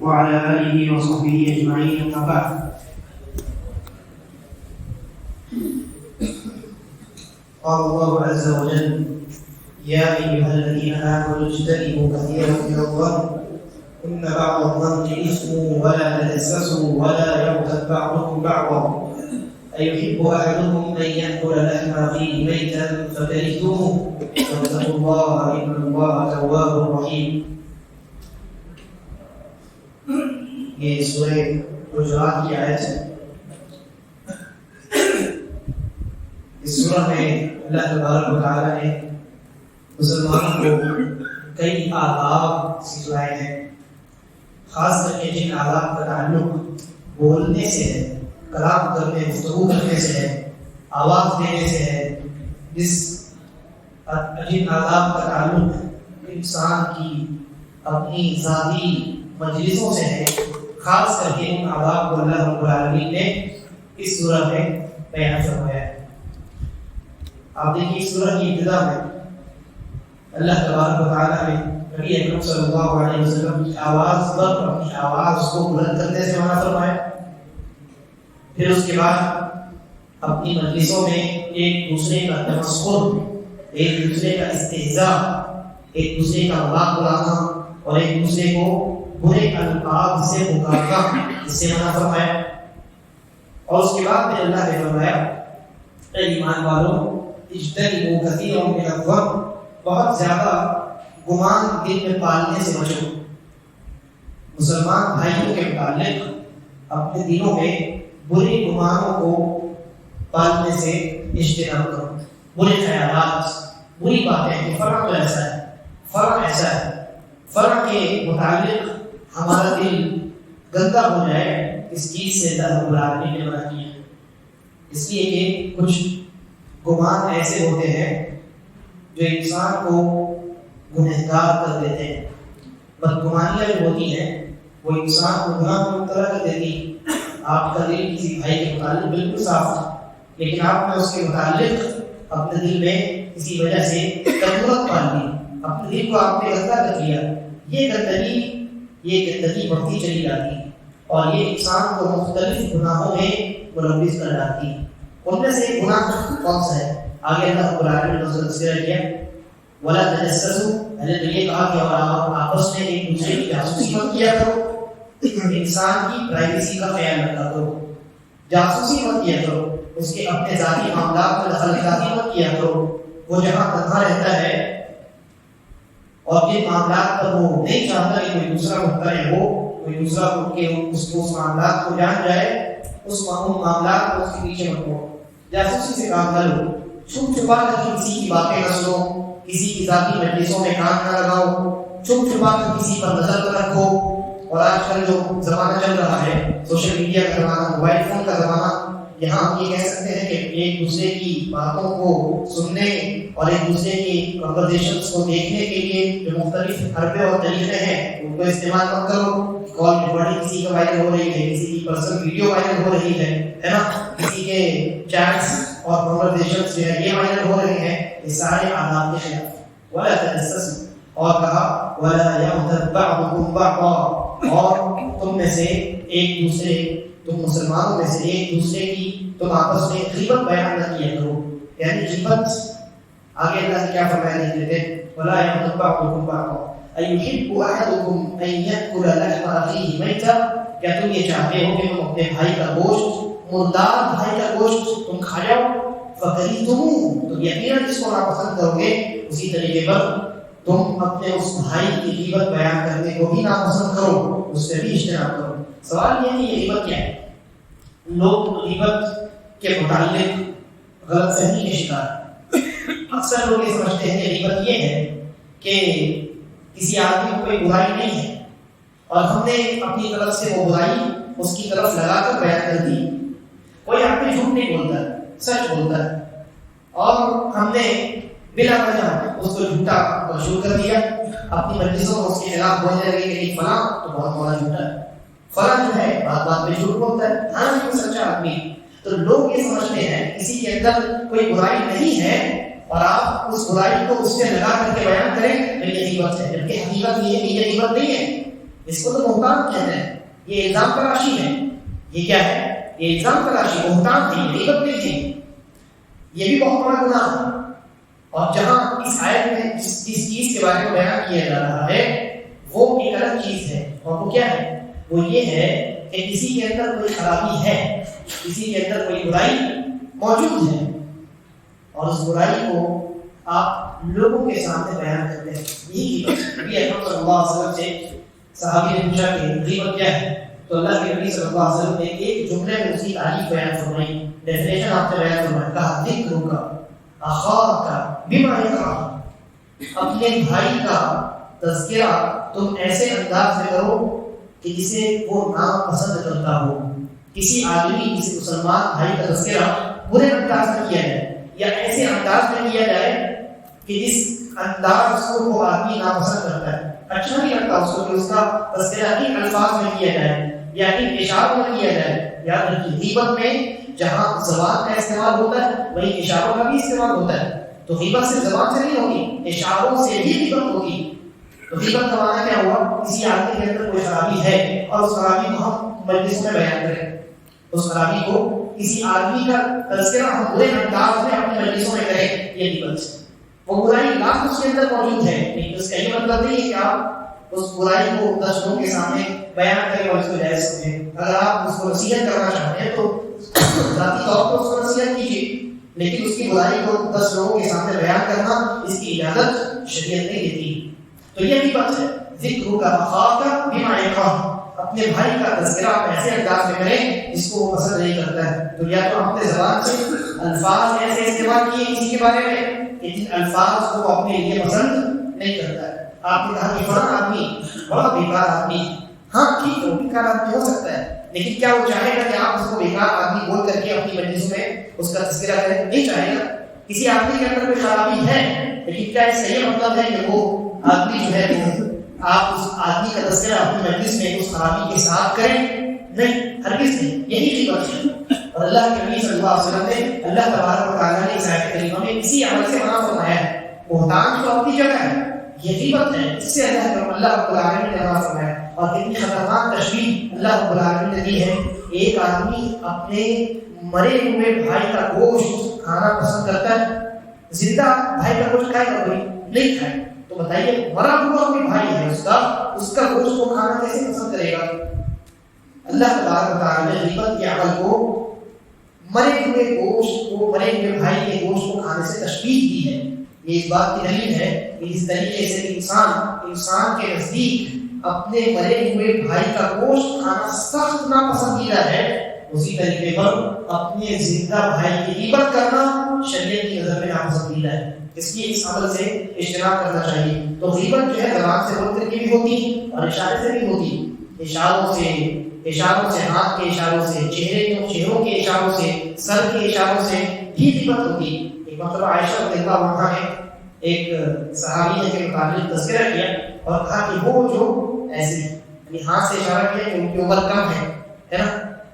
وعلى آله وصحبه أجمعين أما بعد. قال الله عز وجل: يا أيها الذين آمنوا اجتنبوا كثيرا من الظن إن بعض الظن إثم ولا تجسسوا ولا يغتب بعضكم بعضا أيحب أحدكم أن يأكل لحم أخيه ميتا فكرهتموه واتقوا الله إن الله تواب رحيم. یہ سورہ حجرات کی آیت ہے. اس سورہ میں اللہ تبارک و تعالیٰ نے مسلمانوں کو کئی آداب سکھلائے ہیں. خاص کر کے جن آداب کا تعلق بولنے سے ہے، کلام کرنے، گفتگو کرنے سے ہے، آواز دینے سے ہے، جن آداب کا تعلق انسان کی اپنی ذاتی مجلسوں سے ہے، خاص کر کے ان آداب کو اللہ رب العالمین نے اس سورہ میں بیان فرمایا ہے. آپ دیکھیے اس سورہ کی ابتدا میں اللہ تبارک و تعالیٰ نے نبی اکرم صلی اللہ علیہ وسلم کی آواز پر اپنی آواز کو بلند کرنے سے منع فرمایا. پھر اس کے بعد اپنی مجلسوں میں ایک دوسرے کا تمسخر، ایک دوسرے کا استہزاء، ایک دوسرے کا مذاق اڑانا اور ایک دوسرے کو برے الفاظ سے پکارنا، اس سے منع فرمایا. اور اس کے بعد پھر اللہ نے فرمایا: اے ایمان والوں، اجتنبوا کثیرا من الظن، بہت زیادہ گمان دل میں پالنے سے بچو. مسلمان بھائیوں کے متعلق اپنے دلوں میں برے گمانوں کو پالنے سے اجتناب کرو. برے خیالات، بری باتیں کہ فرع تو ایسا ہے، فرع ایسا ہے، فرع کے متعلق ہمارا دل گندا ہو جائے، اس چیز سے اللہ رب العالمین نے منع کیا. اس لیے کہ کچھ گمان ایسے ہوتے ہیں جو انسان کو گنہگار کر دیتے ہیں. بدگمانیاں جو ہوتی ہیں وہ انسان کو گناہ میں مبتلا کر دیتی. آپ کا دل کسی بھائی کے متعلق بالکل صاف تھا، لیکن آپ نے اس کے متعلق اپنے دل میں کسی وجہ سے کدورت پال لی، اپنے دل کو آپ نے گندا کر دیا. یہ گندگی بڑھتی چلی جاتی اور یہ انسان کو مختلف گناہوں میں ملوث کر ڈالتی. ان میں سے ایک گناہ کون سا ہے؟ آگے اللہ رب العالمین نے تذکرہ کیا: ولا تجسسوا. میں نے تو یہ کہا کہ آپس میں ایک دوسرے کی جاسوسی مت کیا کرو. انسان کی پرائیویسی کا خیال رکھا کرو، جاسوسی مت کیا کرو، اس کے اپنے ذاتی معاملات میں دخل اندازی مت کیا کرو. وہ جہاں تنہا رہتا ہے اور جن معاملات پر وہ نہیں چاہتا کہ کوئی دوسرا مطلع ہو، کوئی دوسرا اس معاملات کو جان جائے، اس معاملات کو اس کے پیچھے مت ہو. جاسوسی سے کام نہ لو. چھپ چھپا کر کسی کی باتیں نہ سنو، کسی کی ذاتی مجلسوں میں کان نہ لگاؤ، چھپ چھپا کر کسی پر نظر نہ رکھو. اور آج کل جو زمانہ چل رہا ہے، سوشل میڈیا کا زمانہ، موبائل فون کا زمانہ، یہاں ہم یہ کہہ سکتے ہیں کہ ایک دوسرے کی باتوں کو سننے اور ایک دوسرے کی کنورسیشنز کو دیکھنے کے لیے جو مختلف حربے اور طریقے ہیں ان کو استعمال مت کرو. کال ریکارڈنگ کسی کا وائرل ہو رہی ہے، کسی کی پرسنل ویڈیو وائرل ہو رہی ہے نا، کسی کے چیٹس اور کنورسیشنز جو ہے یہ وائرل ہو رہے ہیں. یہ سارے آداب کے خلاف. ولا تجسسوا، اور کہا ولا یغتب بعضکم بعضا، اور تم میں سے ایک دوسرے، تم مسلمانوں میں سے ایک دوسرے کی تم آپس میں غیبت بیان نہ کیا کرو. یعنی غیبت آگے اللہ نے کیا فرمایا دیکھ لیتے ہیں: ولا یغتب بعضکم بعضا ایحب احدکم ان یأکل لحم اخیہ میتا. کیا تم یہ چاہتے ہو کہ تم اپنے بھائی کا گوشت، مردار بھائی کا گوشت تم کھا جاؤ؟ فکرہتموہ، تو یقیناً اس کو ناپسند کرو گے. اسی طریقے پر تم اپنے اس بھائی کی غیبت بیان کرنے کو بھی ناپسند کرو، اس سے بھی اجتناب کرو. سوال یہ ہے کہ یہ غیبت کیا ہے؟ لوگ غیبت کے متعلق غلط فہمی کے شکار ہیں. اکثر لوگ یہ سمجھتے ہیں کہ غیبت یہ ہے کہ کسی آدمی کو کوئی برائی نہیں ہے اور ہم نے اپنی طرف سے وہ برائی اس کی طرف لگا کر بیان کر دی. کوئی آدمی جھوٹ نہیں بولتا ہے، سچ بولتا ہے، اور ہم نے بلا وجہ اس کو جھوٹا مشہور کر دیا. اپنی مجلسوں میں اس کے خلاف بولنے لگے کہ فلاں تو بہت بڑا جھوٹا ہے، فلاں جو ہے بات بات میں جھوٹ بولتا ہے، ہاں یہ سچا آدمی. تو لوگ یہ سمجھتے ہیں کسی کے اندر کوئی برائی نہیں ہے اور آپ اس برائی کو اس سے لگا کر کے بیان کریں تو یہ غیبت ہے، جبکہ حقیقت یہ ہے کہ یہ غیبت نہیں ہے. اس کو تو بہتان کہتے ہیں. یہ الزام تراشی ہے. یہ کیا ہے؟ یہ الزام تراشی، بہتان تھی، غیبت نہیں تھی. یہ بھی بہت بڑا گناہ ہے. اور جہاں اس آیت میں جس چیز کے بارے میں بیان کیا جا رہا ہے وہ ایک الگ چیز ہے. اور وہ کیا ہے؟ وہ یہ ہے کہ کسی کے اندر کوئی خرابی ہے، کسی کے اندر کوئی برائی موجود ہے، اور اس برائی کو آپ لوگوں کے سامنے بیان کرتے ہیں. یہی نبی اکرم صلی اللہ علیہ وسلم سے صحابی نے پوچھا کہ غیبت کیا ہے؟ تو اللہ کے نبی صلی اللہ علیہ وسلم نے ایک جملے میں اس کی تعریف بیان فرمائی، ڈیفینیشن آپ سے بیان فرمائی. کہا ذکر کا اخاک بما یکرہ، اپنے بھائی کا تذکرہ تم ایسے انداز میں کرو کہ جسے وہ ناپسند کرتا ہو. کسی آدمی، کسی مسلمان بھائی کا تذکرہ برے انداز میں کیا جائے یا ایسے انداز میں کیا جائے کہ جس انداز کو وہ آدمی ناپسند کرتا ہے، اچھا نہیں لگتا اس کو، کہ اس کا تذکرہ ان الفاظ میں کیا جائے یا ان اشاروں میں کیا جائے. یاد رکھیے غیبت میں جہاں زبان کا استعمال ہوتا ہے وہی اشاروں کا بھی استعمال ہوتا ہے. تو غیبت صرف زبان سے نہیں ہوگی، اشاروں سے بھی غیبت ہوگی. تو غیبت کا معنی کیا ہوا؟ کسی آدمی کے اندر کوئی خرابی ہے اور اس خرابی کو ہم مجلس میں بیان کریں. اس خرابی کو، کسی آدمی کا تذکرہ ہم برے انداز میں اپنی مجلسوں میں کریں، یہ غیبت ہے. وہ برائی لاکھ اس کے اندر موجود ہے، لیکن اس کا یہ مطلب نہیں ہے کہ آپ اس برائی کو 10 لوگوں کے سامنے بیان کریں اور اس کو جائز سمجھیں. اگر آپ اس کو نصیحت کرنا چاہتے ہیں تو ذاتی طور پر اس کو نصیحت کیجیے، لیکن اس کی برائی کو 10 لوگوں کے سامنے بیان کرنا اس کی اجازت شریعت نہیں دیتی. تو یہ بھی بات ہے، ذکر کا اخاک بما یکرہ، اپنے بھائی کا تذکرہ آپ ایسے انداز میں کریں جس کو وہ پسند نہیں کرتا ہے. تو یا تو اپنے زبان سے الفاظ ایسے استعمال کیے کسی کے بارے میں کہ جن الفاظ کو اپنے لیے پسند نہیں کرتا ہے. آپ نے کہا کہ فلاں آدمی بڑا بیکار آدمی، ہاں ٹھیک ہے، بیکار آدمی ہو سکتا ہے، لیکن کیا وہ چاہے گا کہ آپ اس کو بیکار آدمی بول کر کے اپنی مجلس میں اس کا تذکرہ کریں؟ نہیں چاہے گا. کسی آدمی کے اندر کوئی خرابی ہے، لیکن کیا اس کا یہ مطلب ہے کہ وہ آدمی جو ہے آپ اس آدمی کا تذکرہ اپنی مجلس میں اس خرابی کے ساتھ کریں؟ نہیں، ہرگز نہیں. یہی غیبت ہے. اور اللہ کے نبی صلی اللہ علیہ وسلم نے، اللہ تبارک و تعالیٰ نے اس آیت کریمہ میں اسی عمل سے منع فرمایا ہے. بہتان تو اپنی جگہ ہے، یہ غیبت ہے، اس سے اللہ رب العالمین نے منع فرمایا. اور کتنی خطرناک تشبیہ اللہ رب العالمین نے دی ہے. ایک آدمی اپنے مرے ہوئے بھائی کا گوشت کھانا پسند کرتا ہے. زندہ بھائی کا گوشت کھائے گا کوئی؟ نہیں کھائے. تو بتائیے مرا ہوا کوئی بھائی ہے اس کا گوشت کو کھانا کیسے پسند کرے گا؟ اللہ تبارک و تعالیٰ نے غیبت کے عمل کو، مرے ہوئے گوشت کو، مرے ہوئے بھائی کے گوشت کو کھانے سے تشبیہ دی ہے. یہ اس بات کی دلیل ہے کہ اس طریقے سے انسان کے نزدیک اپنے مرے ہوئے بھائی کا گوشت کھانا سخت ناپسندیدہ ہے، اسی طریقے پر اپنے زندہ بھائی کی غیبت کرنا شریعت کی نظر میں ناپسندیدہ ہے. اس لیے اس عمل سے اجتناب کرنا چاہیے. تو غیبت جو ہے زبان سے بول کر کے بھی ہوتی اور اشارے سے بھی ہوتی. اشاروں سے، ہاتھ کے اشاروں سے، چہروں کے اشاروں سے، سر کے اشاروں سے بھی غیبت ہوتی. ایک مرتبہ عائشہ رضی اللہ عنہا نے ایک صحابیہ کے متعلق تذکرہ کیا اور کہا کہ وہ جو ایسے یعنی ہاتھ سے اشارہ کیا کہ ان کی عمر کم ہے نا.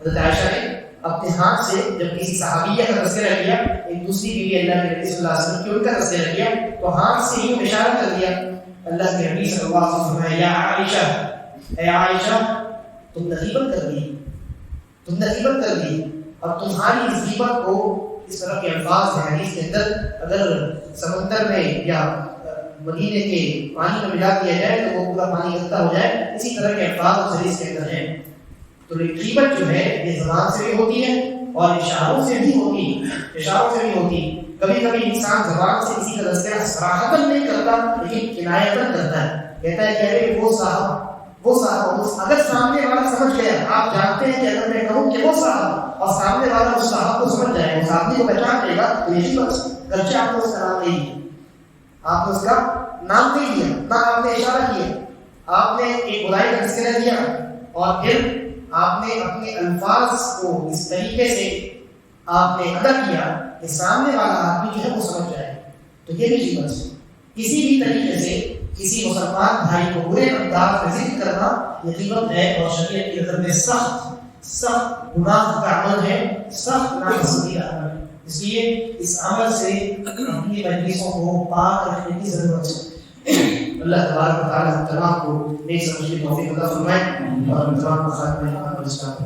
حضرت عائشہ نے اپنے ہاتھ سے جب کسی صحابیہ کا تذکرہ کیا، ایک دوسری بیوی اللہ کے نبی صلی اللہ علیہ وسلم کی، ان کا تذکرہ کیا، تو ہاتھ سے یوں اشارہ کر دیا. اللہ کے نبی صلی اللہ علیہ وسلم نے یا عائشہ، اے عائشہ تم نے غیبت کر دی. اور تمہاری اس غیبت کو، اس طرح کے الفاظ ہیں حدیث کے اندر، اگر سمندر میں یا مدینے کے پانی میں ملا دیا جائے تو وہ پورا پانی گندا ہو جائے. اسی طرح کے الفاظ اس حدیث کے اندر ہیں. تو غیبت جو ہے یہ زبان سے بھی ہوتی ہے اور اشاروں سے بھی ہوتی. کبھی کبھی انسان زبان سے کسی کا تذکرہ صراحتاً نہیں کرتا لیکن کنایتاً کرتا ہے. کہتا ہے کہ وہ صاحب اگر سامنے والا سمجھ گیا، آپ جانتے ہیں کہ اگر میں کہوں کہ وہ صاحب اور سامنے والا اس صاحب کو سمجھ جائے، اس آدمی کو پہچان لے گا، تو یہی بس گرچہ آپ نے اس کا نام نہیں لیا، آپ نے اس کا نام نہیں لیا، نہ آپ نے اشارہ کیا، آپ نے ایک برائی کا تذکرہ کیا اور پھر آپ نے اپنے الفاظ کو اس طریقے سے آپ نے ادا کیا کہ سامنے والا آدمی جو ہے وہ سمجھ جائے. تو یہ بھی غیبت ہے. کسی بھی طریقے سے کسی مسلمان بھائی کو برے انداز میں ذکر کرنا یہ غیبت ہے اور شریعت کی نظر میں سخت گناہ کا عمل ہے، سخت ناپسندیدہ عمل ہے. اس لیے اس عمل سے اپنی مجلسوں کو پاک رکھنے کی ضرورت ہے. اللہ تبارک و تعالیٰ ہم تمام کو نیک سمجھ کی توفیق عطا فرمائے اور ہم تمام کو خاتمہ ایمان اور اسلام